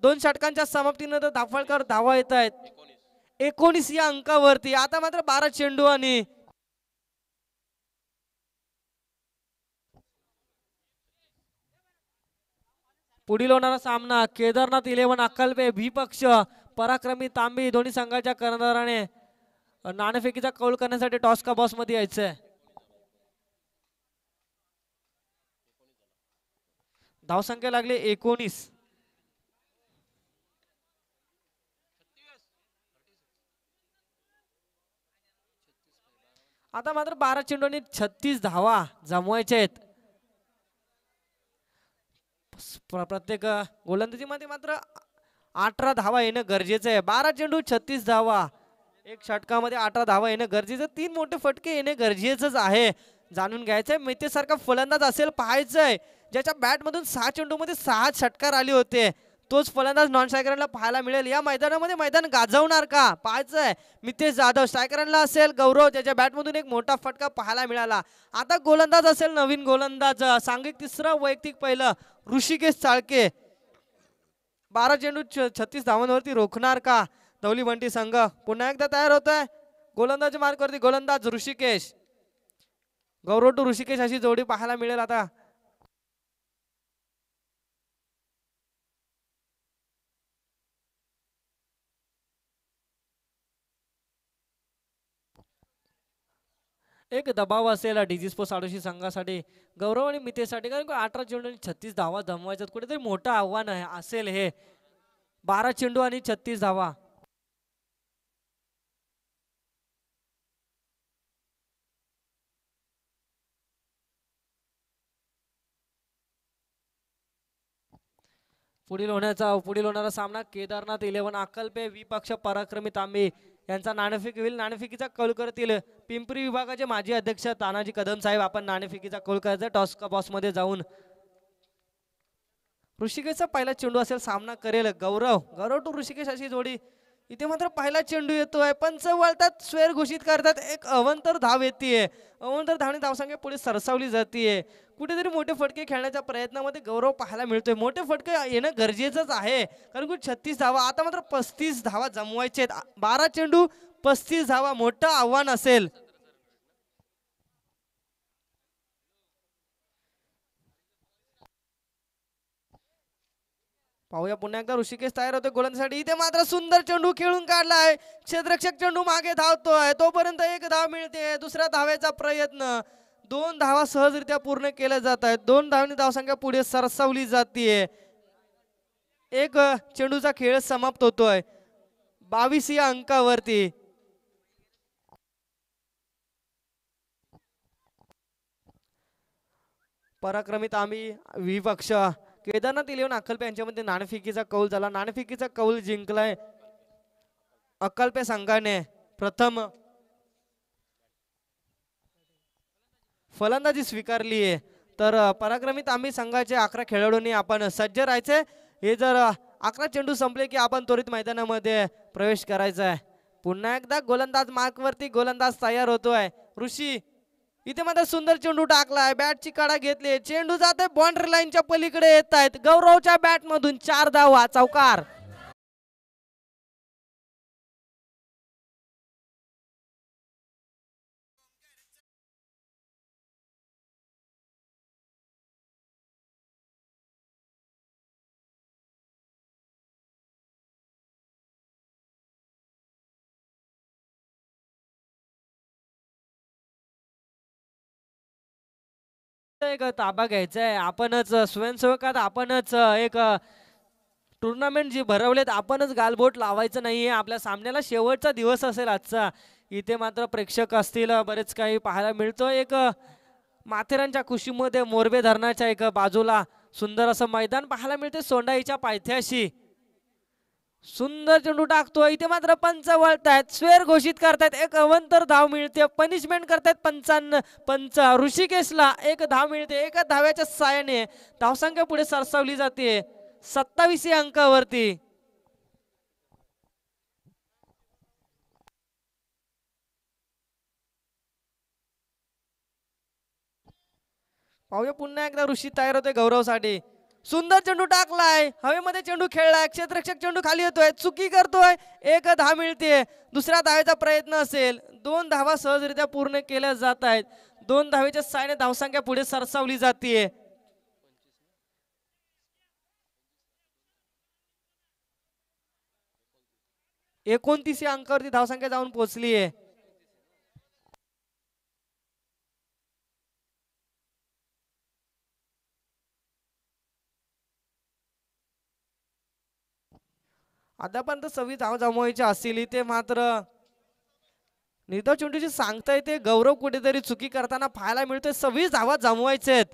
2 षटकांच्या समाप्तीनंतर धाफळकर धावा येत आहेत. 19 या अंकावरती. आता मात्र 12 चेंडू आणि पुढील होणारा सामना केदारनाथ 11 अक्कलबे विपक्ष पराक्रमी तांबी. दोन्ही संघाच्या कर्णधाराने नाणेफेकीचा कौल करण्यासाठी टॉस का बॉस मध्ये यायचंय. धावसंख्या लागली 19. आता मात्र 12 चेंडूंनी 36 धावा जमवायच्या आहेत. प्रत्येक गोलंदाजीमध्ये मात्र 18 धावा येणं गरजेचं आहे. 12 चेंडू 36 धावा. एक षटकामध्ये 18 धावा येणं गरजेचं. 3 मोठे फटके येणे गरजेचंच आहे. जाणून घ्यायचंय मितेसारखा फलंदाज असेल पाहायचंय ज्याच्या बॅटमधून 6 चेंडूमध्ये 6 षटकार आले होते. तोच फलंदाज नॉन स्ट्रायकरला पाहायला मिळेल. या मैदानामध्ये मैदान गाजवणार का पाहायचंय. मितेश जाधव स्ट्रायकरला असेल गौरव ज्याच्या बॅटमधून एक मोठा फटका पाहायला मिळाला. आता गोलंदाज असेल नवीन गोलंदाज सांघिक तिसरा वैयक्तिक पहिलं ऋषिकेश चाळके. 12 चेंडू 36 धावांवरती रोखणार का धवली बंटी संघ. पुन्हा एकदा तयार होत आहे. गोलंदाज मार्कवरती गोलंदाज ऋषिकेश. गौरव टू ऋषिकेश अशी जोडी पाहायला मिळेल. आता एक दबाव असेल डीजी स्पोर्ट्स आडोशी संघासाठी गौरव आणि मितेसाठी. कारण 18 चेंडू आणि 36 धावा जमवायच्यात. कुठेतरी मोठं आव्हान आहे असेल हे. 12 चेंडू आणि 36 धावा. पुढील होणारा सामना केदारनाथ 11 अक्कलपे विपक्ष पराक्रमी तांबे यांचा नाणेफेक होईल. नाणेफेकीचा कौल करतील पिंपरी विभागाचे माजी अध्यक्ष तानाजी कदम साहेब. आपण नाणेफेकीचा कौल करायचा टॉस का बॉस मध्ये जाऊन. ऋषिकेशचा पहिला चेंडू असेल सामना करेल गौरव टू ऋषिकेश अशी जोडी. इथे मात्र पहिला चेंडू येतोय. पंच वळतात स्वेर घोषित करतात. एक अवंतर धाव येते. अवंतर धावणे धावसंख्या पुढे सरसावली जाते. कुठेतरी मोठे फटके खेळण्याच्या प्रयत्नामध्ये गौरव पाहायला मिळतोय. मोठे फटके येणं गरजेचंच आहे कारण की 36 धावा. आता मात्र 35 धावा जमवायचे आहेत. 12 चेंडू 35 धावा. मोठं आव्हान असेल. पाहूया पुन्हा एकदा ऋषिकेश तयार होते गोलंदाजीसाठी. इथे मात्र सुंदर चेंडू खेळून काढलाय. क्षेत्ररक्षक चेंडू मागे धावतोय तोपर्यंत एक धाव मिळते. दुसऱ्या धावेचा प्रयत्न. 2 धावा सहजरित्या पूर्ण केल्या जात आहेत. 2 धावांनी धावसंख्या पुढे सरसावली जाते. एक चेंडूचा खेळ समाप्त होतोय 22 या अंकावरती. पराक्रमी तांबी विपक्ष केदारनाथ 11 अक्कलपे यांच्यामध्ये नाणेफेकीचा कौल झाला. नाणेफेकीचा कौल जिंकलाय अक्कलपे संघाने. प्रथम फलंदाजी स्वीकारली आहे. तर पराक्रमी तांबी संघाचे 11 खेळाडूंनी आपण सज्ज राहायचे. हे जर 11 चेंडू संपले की आपण त्वरित मैदानामध्ये प्रवेश करायचा आहे. पुन्हा एकदा गोलंदाज मार्कवरती गोलंदाज तयार होतोय ऋषी. इथे मात्र सुंदर चेंडू टाकलाय. बॅटची कडा घेतली. चेंडू जाते बाउंड्री लाईनच्या पलीकडे येत आहेत. गौरवच्या बॅट मधून 4 धावा चौकार. एक ताबा घ्यायचा आहे. आपणच स्वयंसेवकात आपणच एक टुर्नामेंट जी भरवलेत आपणच गालबोट लावायचं नाहीये. आपल्या सामन्याला शेवटचा दिवस असेल आजचा. इथे मात्र प्रेक्षक असतील बरेच काही पाहायला मिळतं. एक माथेरानच्या कुशीमध्ये मोरबे धरणाच्या एक बाजूला सुंदर असं मैदान पाहायला मिळते. सोंडाईच्या पायथ्याशी सुंदर चेंडू टाकतोय. इथे मात्र पंच वळतायत, स्वेर घोषित करतायत. एक अवंतर धाव मिळते. पनिशमेंट करतायत पंच. ऋषिकेशला एक धाव मिळते. एका धाव्याच्या साहाय्याने धावसंख्या पुढे सरसावली जाते 27 अंकावरती. पाहूया पुन्हा एकदा ऋषी तयार होते गौरवसाठी. सुंदर चेंडू टाकलाय, हवेमध्ये चेंडू खेळलाय. क्षेत्ररक्षक चेंडू खाली येतोय, चुकी करतोय. एक धाव मिळते. दुसऱ्या धावेचा प्रयत्न असेल. 2 धावा सहजरित्या पूर्ण केल्या जात आहेत. 2 धावेच्या साहाय्याने धावसंख्या पुढे सरसावली जाते. 29 अंकावरती धावसंख्या जाऊन पोहोचली आहे. आतापर्यंत 26 धाव जमवायची असतील. इथे मात्र निधव चेंडूची सांगता येते. गौरव कुठेतरी चुकी करताना पाहायला मिळतोय. 26 धावा जमवायचे आहेत.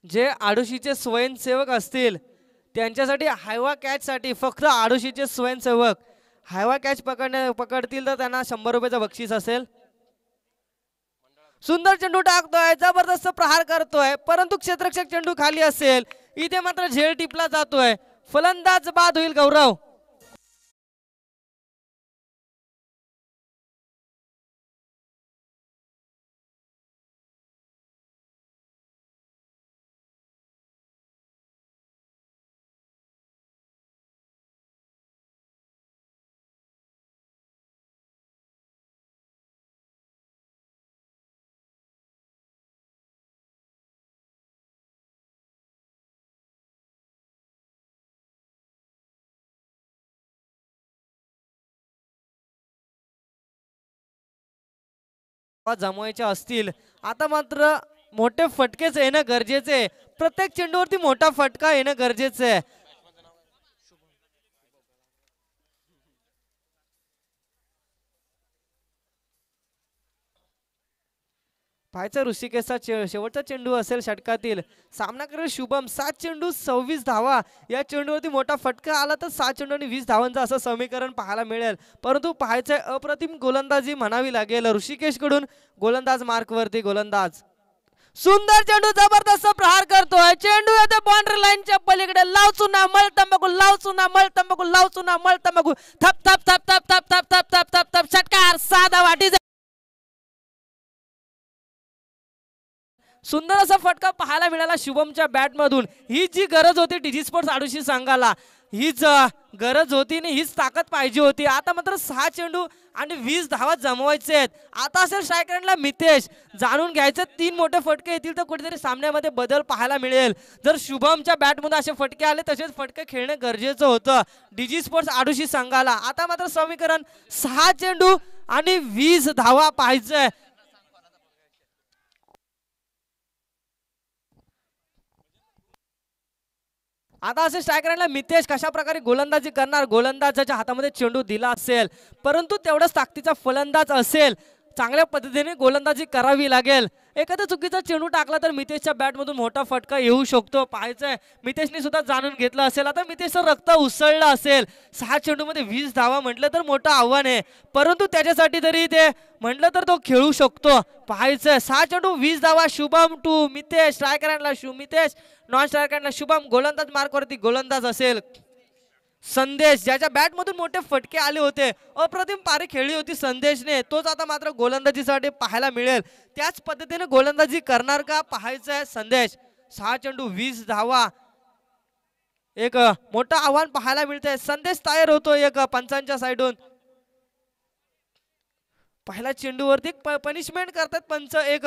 जे आडोशीचे स्वयंसेवक असतील त्यांच्यासाठी हायवा कॅच साठी फक्त आडोशीचे स्वयंसेवक हायवा कॅच पकडतील तर त्यांना 100 रुपयाचं बक्षीस असेल. सुंदर चेंडू टाकतोय, जबरदस्त प्रहार करतोय, परंतु क्षेत्ररक्षक चेंडू खाली असेल. इथे मात्र झेल टिपला जातोय. फलंदाज बाद होईल गौरव. जमवायचे असतील. आता मात्र मोठे फटकेच येणं गरजेचे आहे. प्रत्येक चेंडूवरती मोठा फटका येणं गरजेचं आहे. पाहायचं ऋषिकेशचा शेवटचा चेंडू असेल षटकातील. सामना करेल शुभम. 7 चेंडू 26 धावा. या चेंडूवरती मोठा फटका आला तर 7 चेंडू आणि 20 धावांचं असं समीकरण पाहायला मिळेल. परंतु पाहायचंय अप्रतिम गोलंदाजी म्हणावी लागेल ऋषिकेश कडून. गोलंदाज मार्कवरती गोलंदाज. सुंदर चेंडू, जबरदस्त प्रहार करतोय. चेंडू येते बाउंड्री लाईनच्या पलीकडे. लाव चुना मळ तंबाखू, लाव चुना मळ तंबाखू, लाव चुना मळ तंबाखू. थप थप थप थप थप थप थप थप थप थप षटकार. साधा वाटी. सुंदर असा फटका पाहायला मिळाला शुभमच्या बॅट मधून. ही जी गरज होती डीजी स्पोर्ट्स आडोशी संघाला, हीच गरज होती आणि हीच ताकद पाहिजे होती. आता मात्र 6 चेंडू आणि 20 धावा जमवायचे आहेत. आता असेल स्ट्रायकरला मितेश. जाणून घ्यायचं 3 मोठे फटके येतील तर कुठेतरी सामन्यामध्ये बदल पाहायला मिळेल. जर शुभमच्या बॅटमध्ये असे फटके आले तसेच फटके खेळणं गरजेचं होतं डीजी स्पोर्ट्स आडोशी संघाला. आता मात्र समीकरण 6 चेंडू आणि 20 धावा पाहिजे. आता असे स्ट्रायकरला मितेश कशा प्रकारे गोलंदाजी करणार. गोलंदाजाच्या हातामध्ये चेंडू दिला असेल परंतु तेवढाच ताकदीचा फलंदाज असेल. चांगल्या पद्धतीने गोलंदाजी करावी लागेल. एखादा चुकीचा चेंडू टाकला तर मितेशच्या बॅटमधून मोठा फटका येऊ शकतो. पाहायचंय मितेशने सुद्धा जाणून घेतलं असेल. आता मितेशचं रक्त उसळलं असेल. 6 चेंडूमध्ये 20 धावा म्हटलं तर मोठं आव्हान आहे. परंतु त्याच्यासाठी तरी ते म्हटलं तर तो खेळू शकतो. पाहायचंय 6 चेंडू 20 धावा. शुभम टू मितेश. स्ट्रायकरला मितेश, नॉन स्ट्रायकरला शुभम. गोलंदाज मार्कवरती गोलंदाज असेल संदेश, ज्याच्या बॅट मधून मोठे फटके आले होते. अप्रतिम पारी खेळली होती संदेशने. तोच आता मात्र गोलंदाजीसाठी पाहायला मिळेल. त्याच पद्धतीने गोलंदाजी करणार का पाहायचंय संदेश. 6 चेंडू 20 धावा. एक मोठं आव्हान पाहायला मिळतंय. संदेश तयार होतो एक पंचांच्या साइडून. पहिल्या चेंडूवरती पनिशमेंट करतात पंच. एक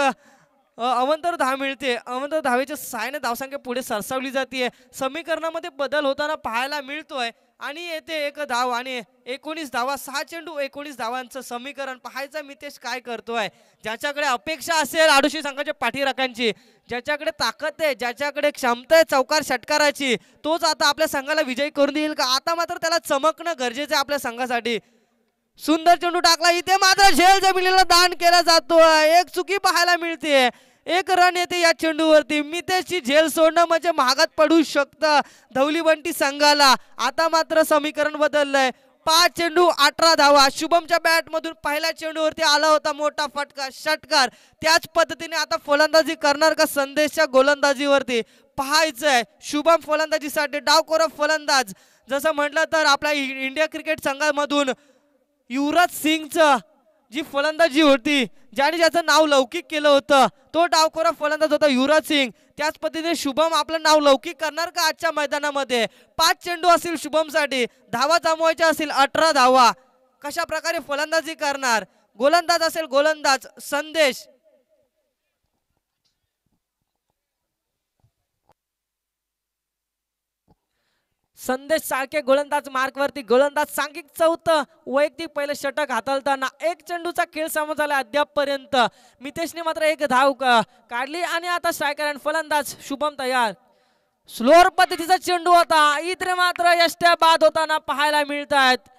अवंतर धाव मिळते. अवंतर धावेच्या सहाय्याने धावसंख्या पुढे सरसावली जाते. समीकरणामध्ये बदल होताना पाहायला मिळतोय. आणि येथे एक धाव आणि 19 धावा, 6 चेंडू 19 धावांचं समीकरण पाहायचं मितेश काय करतोय. ज्याच्याकडे अपेक्षा असेल आडोशी संघाच्या पाठीराखांची, ज्याच्याकडे ताकद आहे, ज्याच्याकडे क्षमता आहे चौकार षटकाराची, तोच आता आपल्या संघाला विजयी करून देईल का. आता मात्र त्याला चमकणं गरजेचं आहे आपल्या संघासाठी. सुंदर चेंडू टाकला, इथे मात्र झेल जमिनीला दान केला जातोय. एक चुकी पाहायला मिळते, एक रन येते या चेंडूवरती. मितेशची झेल सोडणं म्हणजे महागात पडू शकतं धवली बंटी संघाला. आता मात्र समीकरण बदललंय. 5 चेंडू 18 धावा. शुभमच्या बॅट मधून पहिल्या चेंडूवरती आला होता मोठा फटका षटकार. त्याच पद्धतीने आता फलंदाजी करणार का संदेशच्या गोलंदाजीवरती पाहायचंय. शुभम फलंदाजीसाठी डावखोर फलंदाज, जसं म्हटलं तर आपल्या इंडिया क्रिकेट संघामधून युवराज सिंगचं जी फलंदाजी होती, ज्याने ज्याचं नाव लौकिक केलं होतं, तो डावखोरा फलंदाज होता युवराज सिंग. त्याच पद्धतीने शुभम आपलं नाव लौकिक करणार का आजच्या मैदानामध्ये. 5 चेंडू असतील शुभमसाठी, धावा जमवायच्या असतील 18 धावा. कशा प्रकारे फलंदाजी करणार. गोलंदाज असेल गोलंदाज संदेश. संदेश सारखे गोलंदाज मार्कवरती. गोलंदाज सांघिक चौथं वैयक्तिक पहिलं षटक हाताळताना 1 चेंडूचा खेळ समोर झाला अद्यापपर्यंत. मितेशने मात्र 1 धाव काढली आणि आता स्ट्रायकर आणि फलंदाज शुभम तयार. स्लोअर पद्धतीचा चेंडू होता, इथे मात्र यष्ट्या बाद होताना पाहायला मिळत आहेत.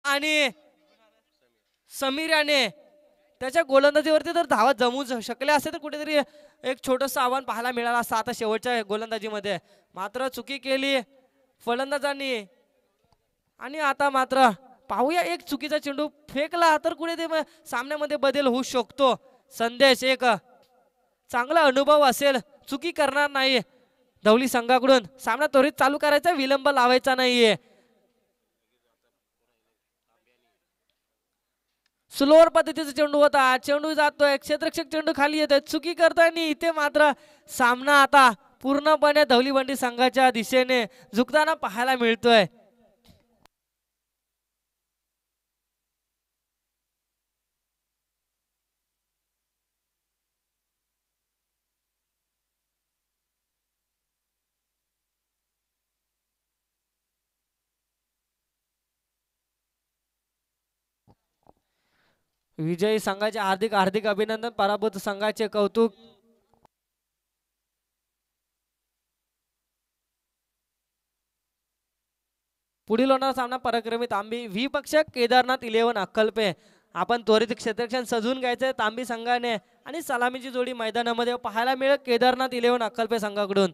आणि समीर याने त्याच्या गोलंदाजीवरती जर धावा जमू शकल्या असेल तर कुठेतरी एक छोटंसं आव्हान पाहायला मिळालं असतं आता शेवटच्या गोलंदाजीमध्ये. मात्र चुकी केली फलंदाजांनी. आणि आता मात्र पाहूया, एक चुकीचा चेंडू फेकला तर कुठे ते सामन्यामध्ये बदल होऊ शकतो. संदेश एक चांगला अनुभव असेल, चुकी करणार नाही धवली संघाकडून. सामना त्वरित चालू करायचा, विलंब लावायचा नाहीये. स्लोअर पद्धतीचा चेंडू होता, चेंडू जातोय क्षेत्ररक्षक, चेंडू खाली येतोय, चुकी करतोय आणि इथे मात्र सामना आता पूर्णपणे धवली बंडी संघाच्या दिशेने झुकताना पाहायला मिळतोय. विजयी संघाचे हार्दिक हार्दिक अभिनंदन, पराभूत संघाचे कौतुक. पुढील होणारा सामना पराक्रमी तांबी व्ही पक्ष केदारनाथ 11 अक्कलपे. आपण त्वरित क्षेत्रक्षण सजवून घ्यायचंय तांबी संघाने आणि सलामीची जोडी मैदानामध्ये पाहायला मिळेल केदारनाथ 11 अक्कलपे संघाकडून.